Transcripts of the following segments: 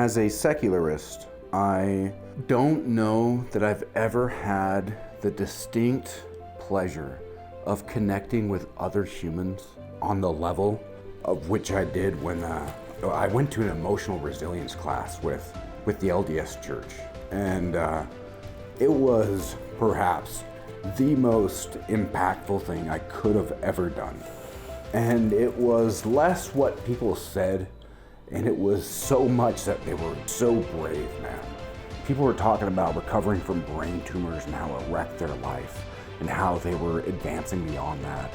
As a secularist, I don't know that I've ever had the distinct pleasure of connecting with other humans on the level of which I did when I went to an emotional resilience class with the LDS Church. And it was perhaps the most impactful thing I could have ever done. And it was less what people said, and it was so much that they were so brave, man. People were talking about recovering from brain tumors and how it wrecked their life and how they were advancing beyond that.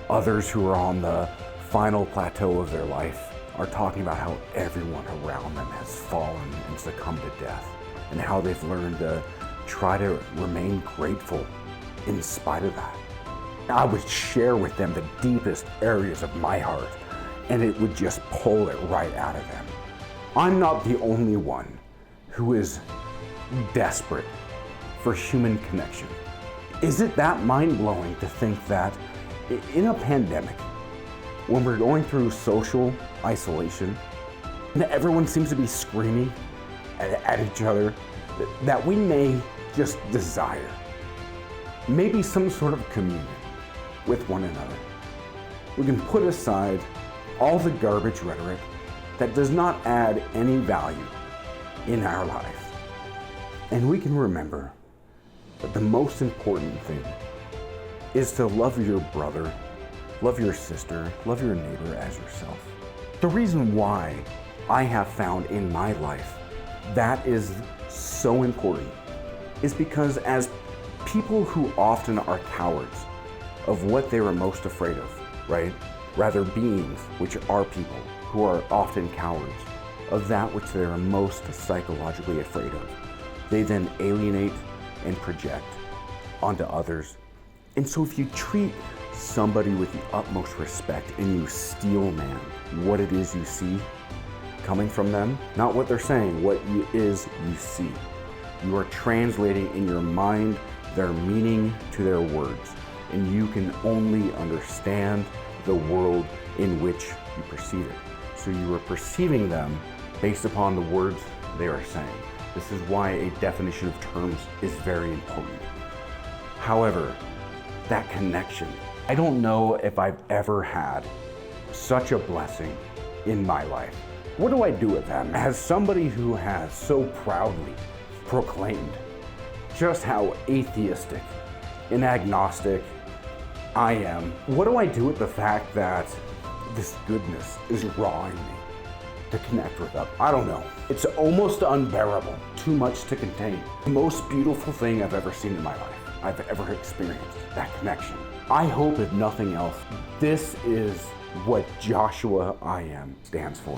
Others who are on the final plateau of their life are talking about how everyone around them has fallen and succumbed to death, and how they've learned to try to remain grateful in spite of that. I would share with them the deepest areas of my heart, and it would just pull it right out of them. I'm not the only one who is desperate for human connection. Is it that mind-blowing to think that in a pandemic, when we're going through social isolation, and everyone seems to be screaming at each other, that we may just desire maybe some sort of communion with one another? We can put aside all the garbage rhetoric that does not add any value in our life. And we can remember that the most important thing is to love your brother, love your sister, love your neighbor as yourself. The reason why I have found in my life that is so important is because as people who often are cowards of what they were most afraid of, right? Rather beings, which are people who are often cowards of that which they are most psychologically afraid of. They then alienate and project onto others. And so if you treat somebody with the utmost respect and you steel man what it is you see coming from them, not what they're saying, what it is you see. You are translating in your mind their meaning to their words, and you can only understand the world in which you perceive it. So you are perceiving them based upon the words they are saying. This is why a definition of terms is very important. However, that connection, I don't know if I've ever had such a blessing in my life. What do I do with them? As somebody who has so proudly proclaimed just how atheistic and agnostic I am, what do I do with the fact that this goodness is raw in me to connect with them? I don't know. It's almost unbearable, too much to contain. The most beautiful thing I've ever seen in my life, I've ever experienced, that connection. I hope, if nothing else, this is what JoshuaIAm stands for.